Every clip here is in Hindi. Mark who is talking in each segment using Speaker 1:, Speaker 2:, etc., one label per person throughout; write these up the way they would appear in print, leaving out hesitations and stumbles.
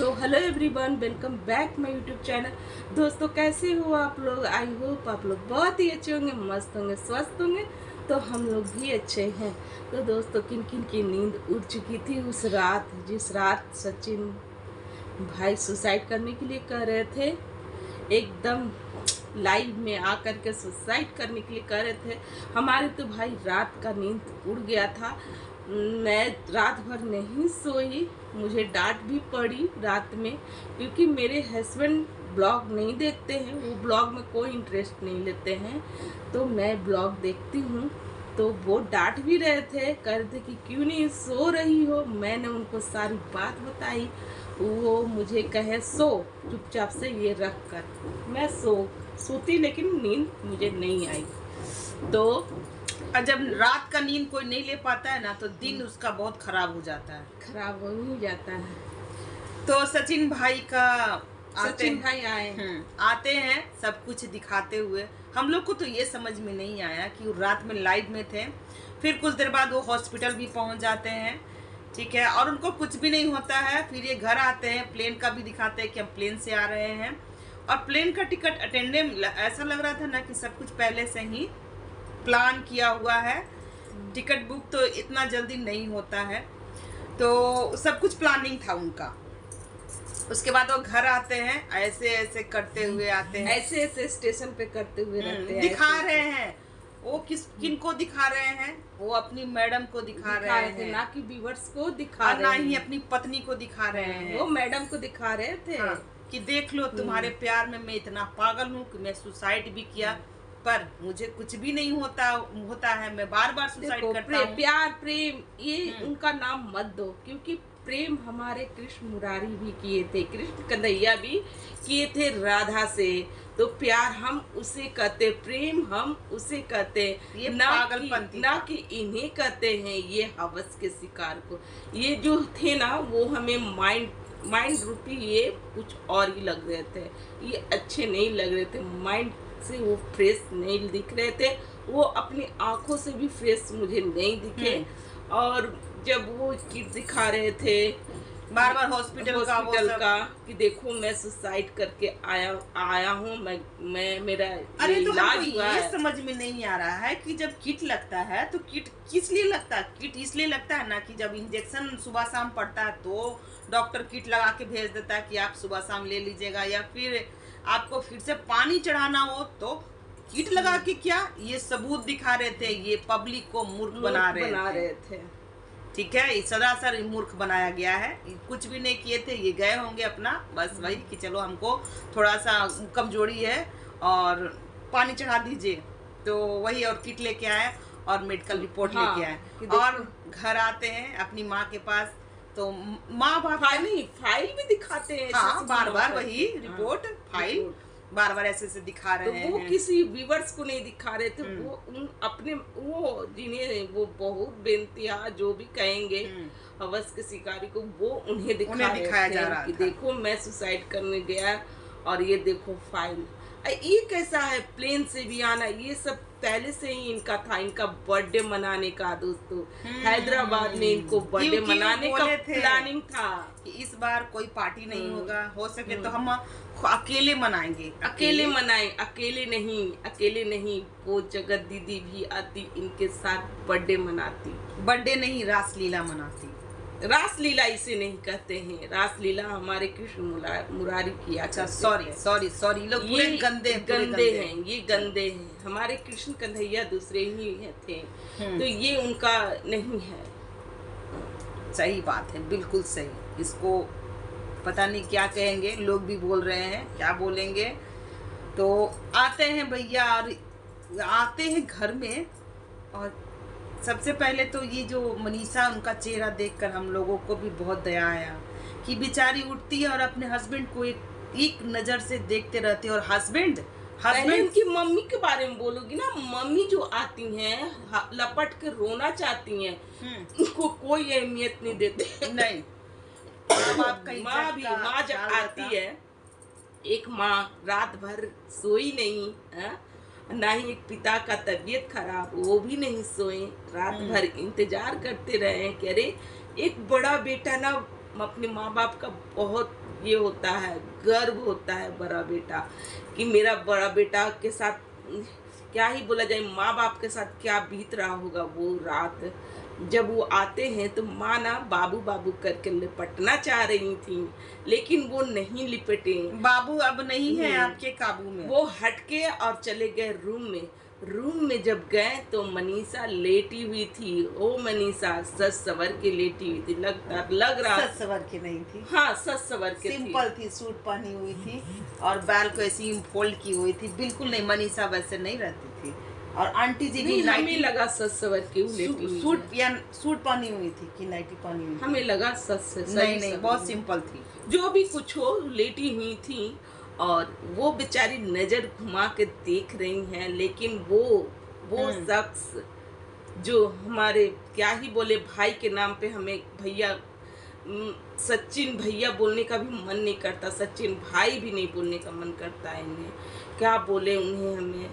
Speaker 1: So hello everyone, welcome back my YouTube channel. दोस्तों, कैसे हो आप लोग? आई होप आप लोग बहुत ही अच्छे होंगे, मस्त होंगे, स्वस्थ होंगे। तो हम लोग भी अच्छे हैं। तो दोस्तों, किन किन की नींद उड़ चुकी थी उस रात, जिस रात सचिन भाई सुसाइड करने के लिए कह रहे थे, एकदम लाइव में आकर के सुसाइड करने के लिए कह रहे थे। हमारे तो भाई रात का नींद उड़ गया था। मैं रात भर नहीं सोई, मुझे डांट भी पड़ी रात में, क्योंकि मेरे हस्बैंड ब्लॉग नहीं देखते हैं, वो ब्लॉग में कोई इंटरेस्ट नहीं लेते हैं। तो मैं ब्लॉग देखती हूँ, तो वो डांट भी रहे थे, कह रहे थे कि क्यों नहीं सो रही हो। मैंने उनको सारी बात बताई, वो मुझे कहे सो चुपचाप से ये रख कर। मैं सोती, लेकिन नींद मुझे नहीं आई। तो
Speaker 2: और जब रात का नींद कोई नहीं ले पाता है ना, तो दिन उसका बहुत खराब हो जाता है।
Speaker 1: खराब हो ही जाता है।
Speaker 2: तो सचिन भाई
Speaker 1: भाई
Speaker 2: आते हैं सब कुछ दिखाते हुए। हम लोग को तो ये समझ में नहीं आया कि वो रात में लाइव में थे। फिर कुछ देर बाद वो हॉस्पिटल भी पहुंच जाते हैं, ठीक है, और उनको कुछ भी नहीं होता है। फिर ये घर आते हैं, प्लेन का भी दिखाते हैं कि हम प्लेन से आ रहे हैं। और प्लेन का टिकट अटेंडेंट, ऐसा लग रहा था ना कि सब कुछ पहले से ही प्लान किया हुआ है। टिकट बुक तो इतना जल्दी नहीं होता है, तो सब कुछ प्लानिंग था उनका। उसके बाद वो घर आते हैं, ऐसे ऐसे करते हुए आते हैं,
Speaker 1: ऐसे ऐसे स्टेशन पे करते हुए रहते हैं,
Speaker 2: दिखा रहे हैं। वो किनको दिखा रहे हैं? वो अपनी मैडम को दिखा रहे हैं,
Speaker 1: ना कि व्यूअर्स को दिखा रहे
Speaker 2: ना
Speaker 1: हैं,
Speaker 2: ही अपनी पत्नी को दिखा रहे हैं।
Speaker 1: वो मैडम को दिखा रहे थे।
Speaker 2: हाँ, कि देख लो, तुम्हारे प्यार में मैं इतना पागल हूँ कि मैं सुसाइड भी किया, पर मुझे कुछ भी नहीं होता है। मैं बार बार सुसाइड करता हूँ।
Speaker 1: प्यार, प्रेम, ये उनका नाम मत दो, क्योंकि प्रेम हमारे कृष्ण मुरारी भी किए थे, कृष्ण कन्हैया भी किए थे राधा से। तो प्यार हम उसे कहते, प्रेम हम उसे कहते,
Speaker 2: ये
Speaker 1: ना कि इन्हें कहते हैं, ये हवस के शिकार को। ये जो थे ना, वो हमें माइंड रूपी ये कुछ और ही लग रहे थे, ये अच्छे नहीं लग रहे थे। माइंड से वो फ्रेश नहीं दिख रहे थे, वो अपनी आंखों से भी फ्रेश मुझे नहीं दिखे। और जब वो किट दिखा रहे थे
Speaker 2: बार बार हॉस्पिटल का
Speaker 1: कि देखो मैं सुसाइड करके आया हूँ, मैं मेरा
Speaker 2: अरे तो
Speaker 1: इलाज हुआ
Speaker 2: ये
Speaker 1: है।
Speaker 2: समझ में नहीं आ रहा है कि जब किट लगता है तो किट किस लिए लगता है? किट इसलिए लगता है ना कि जब इंजेक्शन सुबह शाम पड़ता है तो डॉक्टर किट लगा के भेज देता है कि आप सुबह शाम ले लीजिएगा, या फिर आपको फिर से पानी चढ़ाना हो तो किट लगा के। क्या ये सबूत दिखा रहे थे? ये पब्लिक को मूर्ख बना रहे थे। ठीक है, सरासर मूर्ख बनाया गया है। कुछ भी नहीं किए थे, ये गए होंगे अपना बस वही कि चलो हमको थोड़ा सा कमजोरी है और पानी चढ़ा दीजिए, तो वही। और किट लेके आए और मेडिकल रिपोर्ट लेके आए, और घर आते हैं अपनी माँ के पास, तो माँ बाप
Speaker 1: फाइल भी दिखाते हैं।
Speaker 2: हाँ, बार बार वही रिपोर्ट, फाइल बार बार ऐसे दिखा रहे हैं।
Speaker 1: वो किसी व्यूअर्स को नहीं दिखा रहे थे, वो अपने वो जिन्हें वो बहुत बेनतिहा जो भी कहेंगे हवस के शिकारी को, वो उन्हें दिखाया जा रहा कि देखो मैं सुसाइड करने गया और ये देखो फाइल। ये कैसा है प्लेन से भी आना? ये सब पहले से ही इनका था, इनका बर्थडे मनाने का। दोस्तों, हैदराबाद में इनको बर्थडे मनाने का प्लानिंग था
Speaker 2: कि इस बार कोई पार्टी नहीं होगा, हो सके तो हम अकेले मनाएंगे।
Speaker 1: अकेले नहीं, वो जगत दीदी भी आती, इनके साथ बर्थडे मनाती।
Speaker 2: बर्थडे नहीं, रासलीला मनाती।
Speaker 1: रासलीला इसे नहीं कहते हैं, रासलीला हमारे कृष्ण मुरारी की।
Speaker 2: अच्छा, सॉरी, लोग पूरे गंदे
Speaker 1: हैं, ये गंदे हैं। हमारे कृष्ण कन्हैया दूसरे ही थे, तो ये उनका नहीं है।
Speaker 2: सही बात है, बिल्कुल सही। इसको पता नहीं क्या कहेंगे, लोग भी बोल रहे हैं, क्या बोलेंगे। तो आते हैं भैया, और आते हैं घर में, और सबसे पहले तो ये जो मनीषा, उनका चेहरा देखकर हम लोगों को भी बहुत दया आया कि बेचारी उठती है और अपने हस्बैंड को एक नज़र से देखते रहते हैं। और हस्बैंड
Speaker 1: की मम्मी के बारे में बोलोगी ना, मम्मी जो आती हैं लपट के रोना चाहती हैं, उनको कोई अहमियत नहीं देते।
Speaker 2: नहीं,
Speaker 1: माँ जब आती है, एक माँ रात भर सोई नहीं, ना ही एक पिता का तबीयत खराब, वो भी नहीं सोए, रात भर इंतजार करते रहे कि अरे एक बड़ा बेटा ना अपने माँ बाप का बहुत ये होता है, गर्व होता है बड़ा बेटा, कि मेरा बड़ा बेटा के साथ क्या ही बोला जाए, माँ बाप के साथ क्या बीत रहा होगा वो रात। जब वो आते हैं तो माँ ना बाबू बाबू करके लिपटना चाह रही थी, लेकिन वो नहीं लिपटे।
Speaker 2: बाबू अब नहीं है आपके काबू में।
Speaker 1: वो हटके और चले गए रूम में। रूम में जब गए तो मनीषा लेटी हुई थी। ओ मनीषा सच सवर के लेटी हुई थी, लग रहा
Speaker 2: सच सवर के नहीं थी।
Speaker 1: हाँ सच सवर के
Speaker 2: सिंपल थी, सूट पहनी हुई थी और बाल को ऐसे ही फोल्ड की हुई थी। बिल्कुल नहीं, मनीषा वैसे नहीं रहती थी। और आंटी जी भी
Speaker 1: हमें लगा सच सवर की लेटी हुई
Speaker 2: सूट या सूट पहनी हुई थी कि नाइटी पहनी हुई थी?
Speaker 1: हमें लगा सच
Speaker 2: नहीं, बहुत सिंपल थी।
Speaker 1: जो भी कुछ हो, लेटी हुई थी और वो बेचारी नजर घुमा के देख रही हैं, लेकिन वो शख्स जो हमारे क्या ही बोले, भाई के नाम पे हमें भैया सचिन भैया बोलने का भी मन नहीं करता, सचिन भाई भी नहीं बोलने का मन करता है इन्हें, क्या बोले उन्हें हमें।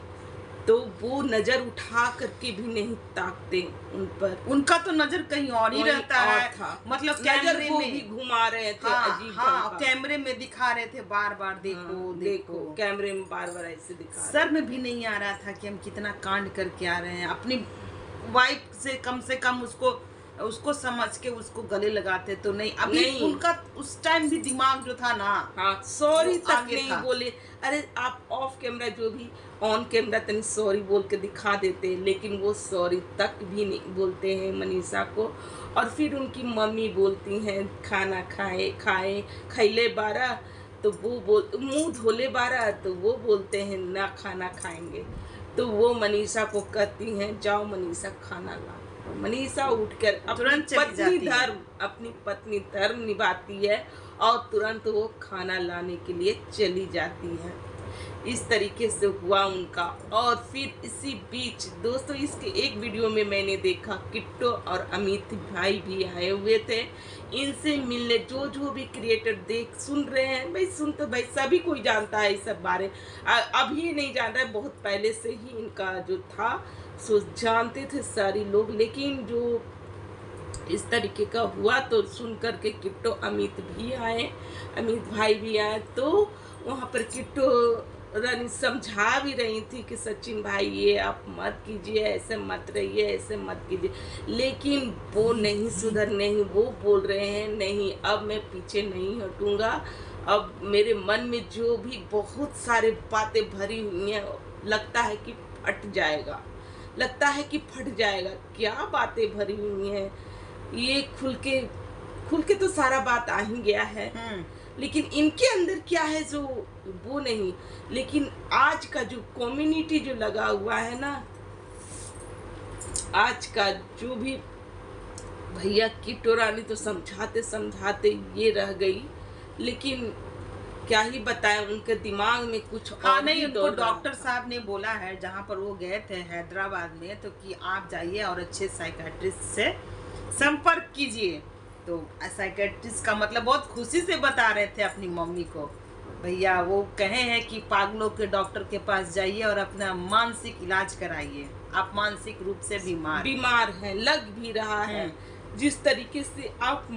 Speaker 1: तो वो नजर उठा करके भी नहीं ताकते उन पर।
Speaker 2: उनका तो नजर कहीं और ही रहता है। मतलब कैमरे में
Speaker 1: भी घुमा रहे थे।
Speaker 2: हाँ, कैमरे में दिखा रहे थे बार बार, देखो
Speaker 1: कैमरे में बार बार ऐसे दिखा।
Speaker 2: सर में भी नहीं आ रहा था कि हम कितना कांड करके आ रहे हैं। अपनी वाइफ से कम उसको समझ के उसको गले लगाते तो नहीं। अभी नहीं। उनका उस टाइम भी दिमाग जो था ना,
Speaker 1: हाँ सॉरी तक नहीं बोले। अरे आप ऑफ कैमरा जो भी ऑन कैमरा तनी सॉरी बोल के दिखा देते, लेकिन वो सॉरी तक भी नहीं बोलते हैं मनीषा को। और फिर उनकी मम्मी बोलती हैं खाना खाए खैले बारा, तो वो बोल मुंह धोले बारा, तो वो बोलते हैं ना खाना खाएंगे। तो वो मनीषा को कहती हैं जाओ मनीषा खाना ला। मनीषा उठकर अपनी पत्नी धर्म निभाती है और तुरंत वो खाना लाने के लिए चली जाती है। इस तरीके से हुआ उनका। और फिर इसी बीच दोस्तों इसके एक वीडियो में मैंने देखा किट्टो और अमित भाई भी आए हुए थे इनसे मिलने। जो भी क्रिएटर सुन रहे हैं भाई, सुन तो भाई सभी कोई जानता है इस सब बारे। अभी नहीं जान रहा है, बहुत पहले से ही इनका जो था सो जानते थे सारे लोग। लेकिन जो इस तरीके का हुआ तो सुन करके किट्टो अमित भाई भी आए। तो वहाँ पर किट्टो रानी समझा भी रही थी कि सचिन भाई ये आप मत कीजिए, ऐसे मत रहिए, ऐसे मत कीजिए, लेकिन वो नहीं सुधर, नहीं वो बोल रहे हैं नहीं अब मैं पीछे नहीं हटूंगा। अब मेरे मन में जो भी बहुत सारे बातें भरी हुई हैं, लगता है कि फट जाएगा। क्या बातें भरी हुई हैं, ये खुल के तो सारा बात आ ही गया है, लेकिन इनके अंदर क्या है जो वो नहीं। लेकिन आज का जो कम्युनिटी जो लगा हुआ है ना, आज का जो भी भैया किट्टो रानी तो समझाते ये रह गई। लेकिन क्या ही बताएं, उनके दिमाग में कुछ और
Speaker 2: नहीं। उनको डॉक्टर साहब ने बोला है जहाँ पर वो गए थे हैदराबाद में, तो कि आप जाइए और अच्छे साइकेट्रिस्ट से संपर्क कीजिए। तो साइकेट्रिस्ट का मतलब बहुत खुशी से बता रहे थे अपनी मम्मी को, भैया वो कहे हैं कि पागलों के डॉक्टर के पास जाइए और अपना मानसिक इलाज कराइए, आप मानसिक रूप से बीमार
Speaker 1: हैं, लग भी रहा है। जिस तरीके से आप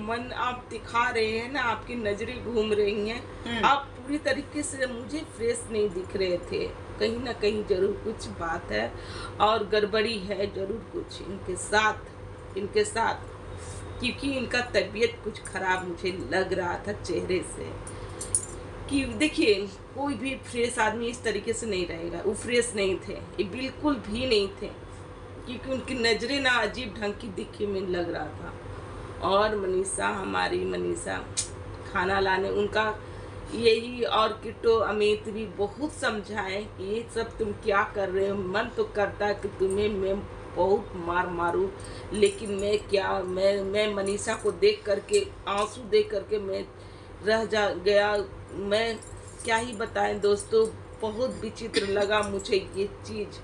Speaker 1: दिखा रहे हैं ना, आपकी नजरें घूम रही हैं, आप पूरी तरीके से मुझे फ्रेश नहीं दिख रहे थे। कहीं ना कहीं जरूर कुछ बात है और गड़बड़ी है जरूर कुछ इनके साथ, क्योंकि इनका तबीयत कुछ खराब मुझे लग रहा था चेहरे से। कि देखिए कोई भी फ्रेश आदमी इस तरीके से नहीं रहेगा, वो फ्रेश नहीं थे, ये बिल्कुल भी नहीं थे, क्योंकि उनकी नजरें ना अजीब ढंग की दिखने में लग रहा था। और हमारी मनीषा खाना लाने उनका यही, और किट्टो अमित भी बहुत समझाए कि ये सब तुम क्या कर रहे हो। मन तो करता है कि तुम्हें मैं बहुत मारूं, लेकिन मैं मनीषा को देख करके, आंसू देख करके मैं गया। मैं क्या ही बताएं दोस्तों, बहुत विचित्र लगा मुझे ये चीज़।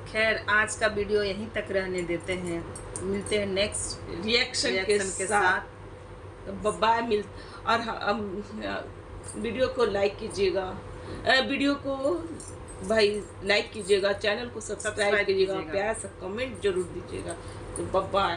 Speaker 2: खैर आज का वीडियो यहीं तक रहने देते हैं, मिलते हैं नेक्स्ट रिएक्शन के साथ।
Speaker 1: बाय। और वीडियो को लाइक कीजिएगा, वीडियो को भाई लाइक कीजिएगा, चैनल को सब्सक्राइब कीजिएगा, प्यार से कमेंट जरूर दीजिएगा। तो बाय।